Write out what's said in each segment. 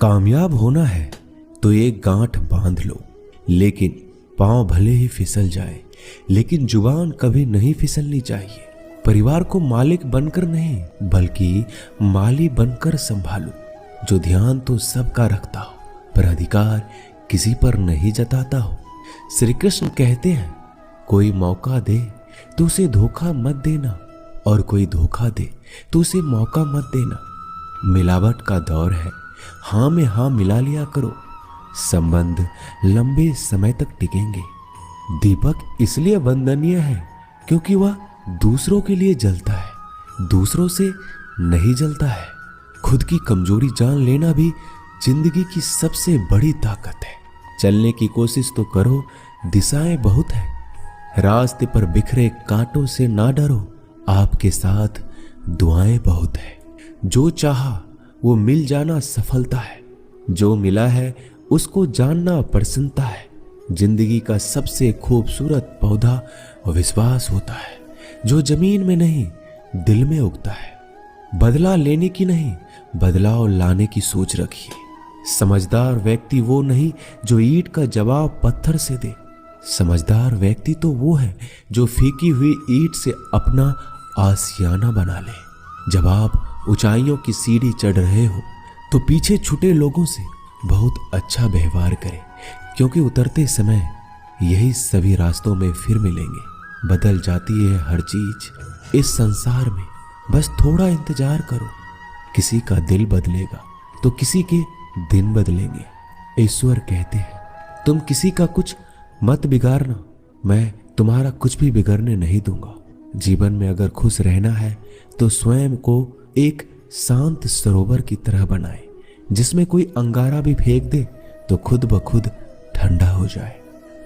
कामयाब होना है तो एक गांठ बांध लो, लेकिन पांव भले ही फिसल जाए, लेकिन जुबान कभी नहीं फिसलनी चाहिए। परिवार को मालिक बनकर नहीं बल्कि माली बनकर संभालो, जो ध्यान तो सबका रखता हो पर अधिकार किसी पर नहीं जताता हो। श्री कृष्ण कहते हैं, कोई मौका दे तो उसे धोखा मत देना, और कोई धोखा दे तो उसे मौका मत देना। मिलावट का दौर है, हाँ में हाँ मिला लिया करो, संबंध लंबे समय तक टिकेंगे। दीपक इसलिए वंदनीय है क्योंकि वह दूसरों के लिए जलता है, दूसरों से नहीं जलता है। खुद की कमजोरी जान लेना भी जिंदगी की सबसे बड़ी ताकत है। चलने की कोशिश तो करो, दिशाएं बहुत है। रास्ते पर बिखरे कांटों से ना डरो, आपके साथ दुआएं बहुत है। जो चाहा वो मिल जाना सफलता है, जो मिला है उसको जानना प्रसन्नता है। जिंदगी का सबसे खूबसूरत पौधा विश्वास होता है, जो जमीन में नहीं दिल में उगता है। बदला लेने की नहीं, बदलाव लाने की सोच रखिए। समझदार व्यक्ति वो नहीं जो ईंट का जवाब पत्थर से दे, समझदार व्यक्ति तो वो है जो फीकी हुई ईंट से अपना आशियाना बना ले। जब आप ऊंचाइयों की सीढ़ी चढ़ रहे हो तो पीछे छूटे लोगों से बहुत अच्छा व्यवहार करें, क्योंकि उतरते समय यही सभी रास्तों में फिर मिलेंगे। बदल जाती है हर चीज इस संसार में, बस थोड़ा इंतजार करो। किसी का दिल बदलेगा तो किसी के दिन बदलेंगे। ईश्वर कहते हैं, तुम किसी का कुछ मत बिगाड़ना, मैं तुम्हारा कुछ भी बिगड़ने नहीं दूंगा। जीवन में अगर खुश रहना है तो स्वयं को एक शांत सरोवर की तरह बनाए, जिसमें कोई अंगारा भी फेंक दे तो खुद ब खुद ठंडा हो जाए।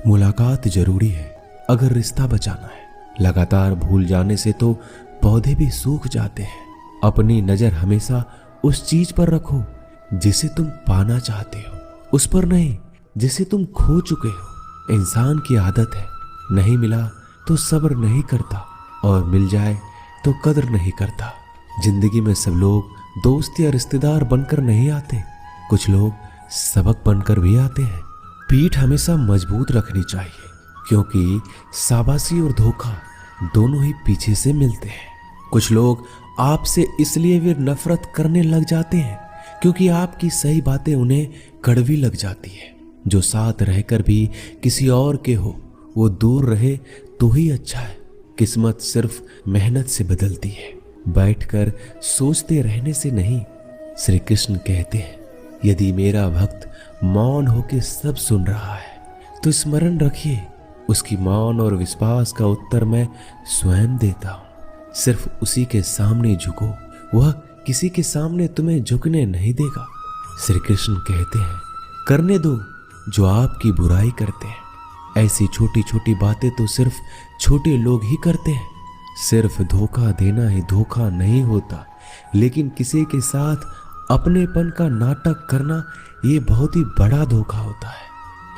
मुलाकात जरूरी है अगर रिश्ता बचाना है। लगातार भूल जाने से तो पौधे भी सूख जाते हैं। अपनी नजर हमेशा उस चीज पर रखो जिसे तुम पाना चाहते हो, उस पर नहीं जिसे तुम खो चुके हो। इंसान की आदत है, नहीं मिला तो सब्र नहीं करता, और मिल जाए तो कदर नहीं करता। जिंदगी में सब लोग दोस्त या रिश्तेदार बनकर नहीं आते, कुछ लोग सबक बनकर भी आते हैं। पीठ हमेशा मजबूत रखनी चाहिए, क्योंकि शाबाशी और धोखा दोनों ही पीछे से मिलते हैं। कुछ लोग आपसे इसलिए भी नफरत करने लग जाते हैं क्योंकि आपकी सही बातें उन्हें कड़वी लग जाती है। जो साथ रहकर भी किसी और के हो, वो दूर रहे तो ही अच्छा है। किस्मत सिर्फ मेहनत से बदलती है, बैठकर सोचते रहने से नहीं। श्री कृष्ण कहते हैं, यदि मेरा भक्त मौन होकर सब सुन रहा है तो स्मरण रखिए, उसकी मौन और विश्वास का उत्तर मैं स्वयं देता हूँ। सिर्फ उसी के सामने झुको, वह किसी के सामने तुम्हें झुकने नहीं देगा। श्री कृष्ण कहते हैं, करने दो जो आपकी बुराई करते हैं। ऐसी छोटी छोटी बातें तो सिर्फ छोटे लोग ही करते हैं। सिर्फ धोखा देना ही धोखा नहीं होता, लेकिन किसी के साथ अपनेपन का नाटक करना ये बहुत ही बड़ा धोखा होता है।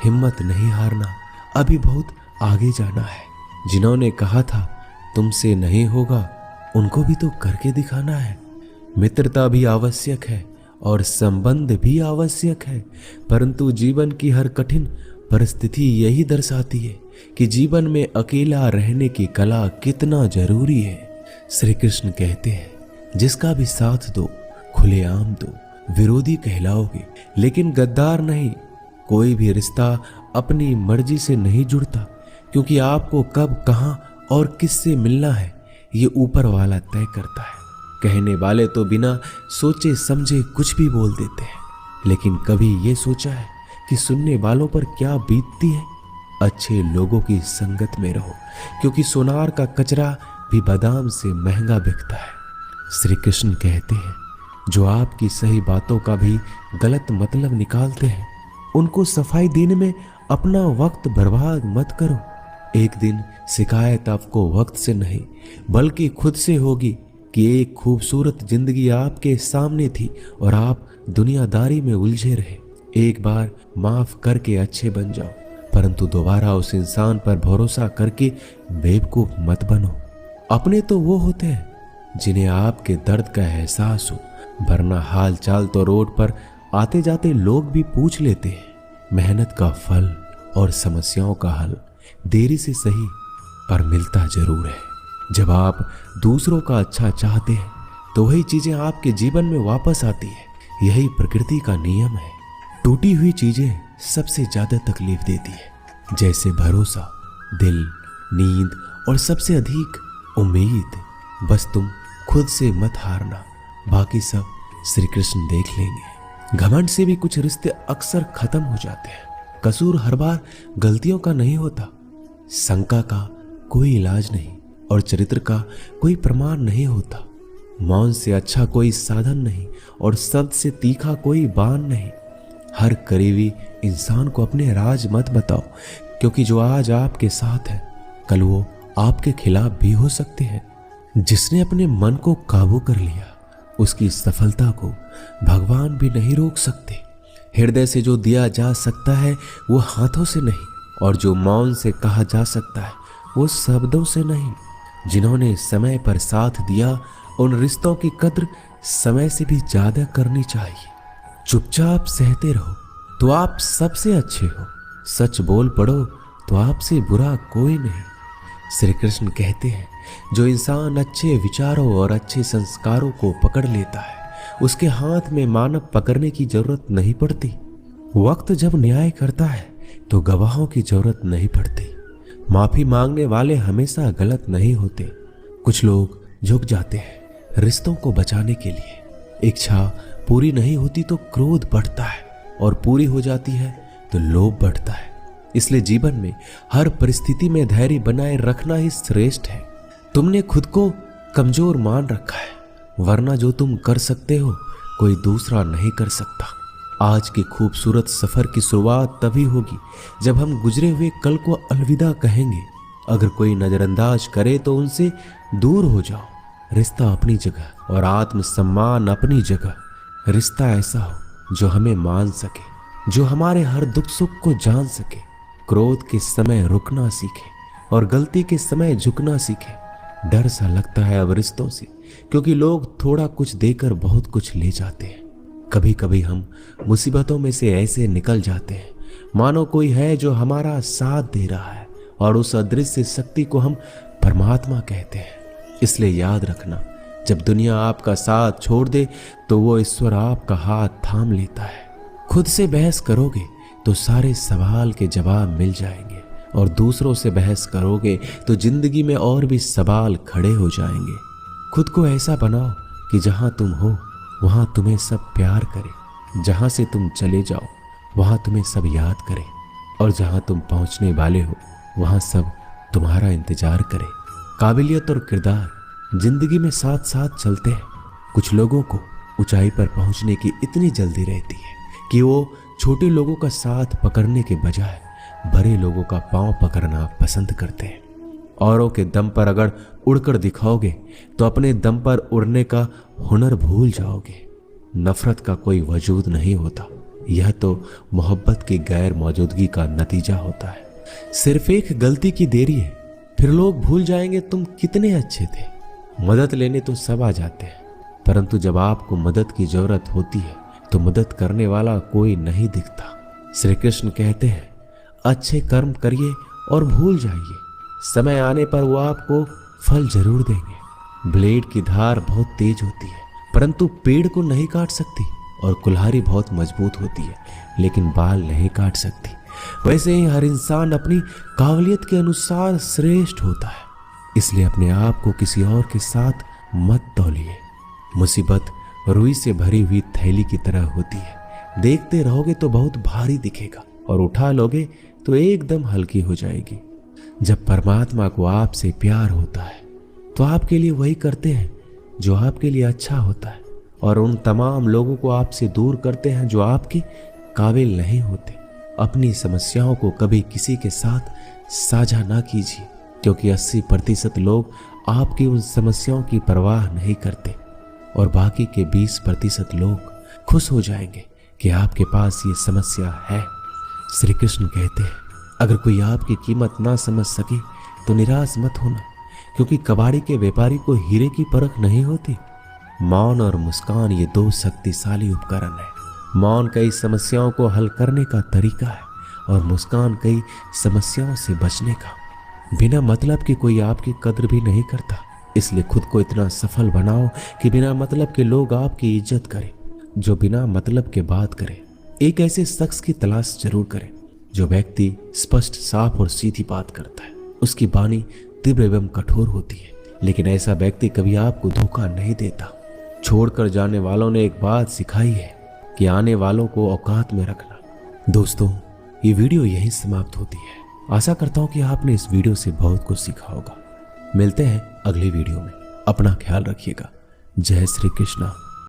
हिम्मत नहीं हारना, अभी बहुत आगे जाना है। जिन्होंने कहा था तुमसे नहीं होगा, उनको भी तो करके दिखाना है। मित्रता भी आवश्यक है और संबंध भी आवश्यक है, परंतु जीवन की हर कठिन परिस्थिति यही दर्शाती है कि जीवन में अकेला रहने की कला कितना जरूरी है। श्री कृष्ण कहते हैं, जिसका भी साथ दो खुलेआम दो, विरोधी कहलाओगे लेकिन गद्दार नहीं। कोई भी रिश्ता अपनी मर्जी से नहीं जुड़ता, क्योंकि आपको कब, कहां और किससे मिलना है ये ऊपर वाला तय करता है। कहने वाले तो बिना सोचे समझे कुछ भी बोल देते हैं, लेकिन कभी ये सोचा है कि सुनने वालों पर क्या बीतती है? अच्छे लोगों की संगत में रहो, क्योंकि सोनार का कचरा भी बादाम से महंगा बिकता है। श्री कृष्ण कहते हैं, जो आपकी सही बातों का भी गलत मतलब निकालते हैं, उनको सफाई देने में अपना वक्त बर्बाद मत करो। एक दिन शिकायत आपको वक्त से नहीं बल्कि खुद से होगी कि एक खूबसूरत जिंदगी आपके सामने थी और आप दुनियादारी में उलझे रहे। एक बार माफ करके अच्छे बन जाओ, परंतु दोबारा उस इंसान पर भरोसा करके बेवकूफ मत बनो। अपने तो वो होते हैं जिन्हें आपके दर्द का एहसास हो, वरना हाल चाल तो रोड पर आते जाते लोग भी पूछ लेते हैं। मेहनत का फल और समस्याओं का हल देरी से सही पर मिलता जरूर है। जब आप दूसरों का अच्छा चाहते हैं तो वही चीजें आपके जीवन में वापस आती है। यही प्रकृति का नियम है। टूटी हुई चीजें सबसे ज्यादा तकलीफ देती है, जैसे भरोसा, दिल, नींद और सबसे अधिक उम्मीद। बस तुम खुद से मत हारना, बाकी सब श्री कृष्ण देख लेंगे। घमंड से भी कुछ रिश्ते अक्सर खत्म हो जाते हैं। कसूर हर बार गलतियों का नहीं होता, शंका का कोई इलाज नहीं और चरित्र का कोई प्रमाण नहीं होता। मौन से अच्छा कोई साधन नहीं और शब्द से तीखा कोई बाण नहीं। हर करीबी इंसान को अपने राज मत बताओ, क्योंकि जो आज आपके साथ है कल वो आपके खिलाफ भी हो सकते हैं। जिसने अपने मन को काबू कर लिया उसकी सफलता को भगवान भी नहीं रोक सकते। हृदय से जो दिया जा सकता है वो हाथों से नहीं, और जो मौन से कहा जा सकता है वो शब्दों से नहीं। जिन्होंने समय पर साथ दिया उन रिश्तों की कद्र समय से भी ज्यादा करनी चाहिए। चुपचाप सहते रहो तो आप सबसे अच्छे हो, सच बोल पड़ो तो आपसे बुरा कोई नहीं। श्री कृष्ण कहते हैं, जो इंसान अच्छे विचारों और अच्छे संस्कारों को पकड़ लेता है उसके हाथ में मानव पकड़ने की जरूरत नहीं पड़ती। वक्त जब न्याय करता है तो गवाहों की जरूरत नहीं पड़ती। माफी मांगने वाले हमेशा गलत नहीं होते। कुछ लोग झुक जाते हैं रिश्तों को बचाने के लिए। इच्छा पूरी नहीं होती तो क्रोध बढ़ता है, और पूरी हो जाती है तो लोभ बढ़ता है। इसलिए जीवन में हर परिस्थिति में धैर्य बनाए रखना ही श्रेष्ठ है। तुमने खुद को कमजोर मान रखा है, वरना जो तुम कर सकते हो कोई दूसरा नहीं कर सकता। आज के खूबसूरत सफर की शुरुआत तभी होगी जब हम गुजरे हुए कल को अलविदा कहेंगे। अगर कोई नजरअंदाज करे तो उनसे दूर हो जाओ। रिश्ता अपनी जगह और आत्मसम्मान अपनी जगह। रिश्ता ऐसा हो जो हमें मान सके, जो हमारे हर दुख सुख को जान सके, क्रोध के समय रुकना सीखे और गलती के समय झुकना सीखे। डर सा लगता है अब रिश्तों से, क्योंकि लोग थोड़ा कुछ देकर बहुत कुछ ले जाते हैं। कभी कभी हम मुसीबतों में से ऐसे निकल जाते हैं मानो कोई है जो हमारा साथ दे रहा है, और उस अदृश्य शक्ति को हम परमात्मा कहते हैं। इसलिए याद रखना, जब दुनिया आपका साथ छोड़ दे तो वो ईश्वर आपका हाथ थाम लेता है। खुद से बहस करोगे तो सारे सवाल के जवाब मिल जाएंगे, और दूसरों से बहस करोगे तो जिंदगी में और भी सवाल खड़े हो जाएंगे। खुद को ऐसा बनाओ कि जहां तुम हो वहां तुम्हें सब प्यार करे, जहां से तुम चले जाओ वहां तुम्हें सब याद करे, और जहां तुम पहुंचने वाले हो वहां सब तुम्हारा इंतजार करे। काबिलियत और किरदार जिंदगी में साथ साथ चलते हैं। कुछ लोगों को ऊंचाई पर पहुंचने की इतनी जल्दी रहती है कि वो छोटे लोगों का साथ पकड़ने के बजाय बड़े लोगों का पांव पकड़ना पसंद करते हैं। औरों के दम पर अगर उड़कर दिखाओगे तो अपने दम पर उड़ने का हुनर भूल जाओगे। नफरत का कोई वजूद नहीं होता, यह तो मोहब्बत की गैर मौजूदगी का नतीजा होता है। सिर्फ एक गलती की देरी है, फिर लोग भूल जाएंगे तुम कितने अच्छे थे। मदद लेने तो सब आ जाते हैं, परंतु जब आपको मदद की जरूरत होती है तो मदद करने वाला कोई नहीं दिखता। श्री कृष्ण कहते हैं, अच्छे कर्म करिए और भूल जाइए, समय आने पर वो आपको फल जरूर देंगे। ब्लेड की धार बहुत तेज होती है, परंतु पेड़ को नहीं काट सकती, और कुल्हाड़ी बहुत मजबूत होती है लेकिन बाल नहीं काट सकती। वैसे ही हर इंसान अपनी काबिलियत के अनुसार श्रेष्ठ होता है। इसलिए अपने आप को किसी और के साथ मत तौलिए। मुसीबत रुई से भरी हुई थैली की तरह होती है, देखते रहोगे तो बहुत भारी दिखेगा और उठा लोगे तो एकदम हल्की हो जाएगी। जब परमात्मा को आपसे प्यार होता है तो आपके लिए वही करते हैं जो आपके लिए अच्छा होता है, और उन तमाम लोगों को आपसे दूर करते हैं जो आपके काबिल नहीं होते। अपनी समस्याओं को कभी किसी के साथ साझा ना कीजिए, क्योंकि 80% लोग आपकी उन समस्याओं की परवाह नहीं करते, और बाकी के 20% लोग खुश हो जाएंगे कि आपके पास ये समस्या है। श्री कृष्ण कहते हैं, अगर कोई आपकी कीमत ना समझ सके तो निराश मत होना, क्योंकि कबाड़ी के व्यापारी को हीरे की परख नहीं होती। मौन और मुस्कान ये दो शक्तिशाली उपकरण है। मौन कई समस्याओं को हल करने का तरीका है और मुस्कान कई समस्याओं से बचने का। बिना मतलब के कोई आपकी कद्र भी नहीं करता, इसलिए खुद को इतना सफल बनाओ कि बिना मतलब के लोग आपकी इज्जत करें। जो बिना मतलब के बात करे, एक ऐसे शख्स की तलाश जरूर करें जो व्यक्ति स्पष्ट, साफ और सीधी बात करता है। उसकी वाणी तीव्र एवं कठोर होती है, लेकिन ऐसा व्यक्ति कभी आपको धोखा नहीं देता। छोड़कर जाने वालों ने एक बात सिखाई है कि आने वालों को औकात में रखना। दोस्तों, ये वीडियो यहीं समाप्त होती है। आशा करता हूं कि आपने इस वीडियो से बहुत कुछ सीखा होगा। मिलते हैं अगली वीडियो में। अपना ख्याल रखिएगा। जय श्री कृष्णा।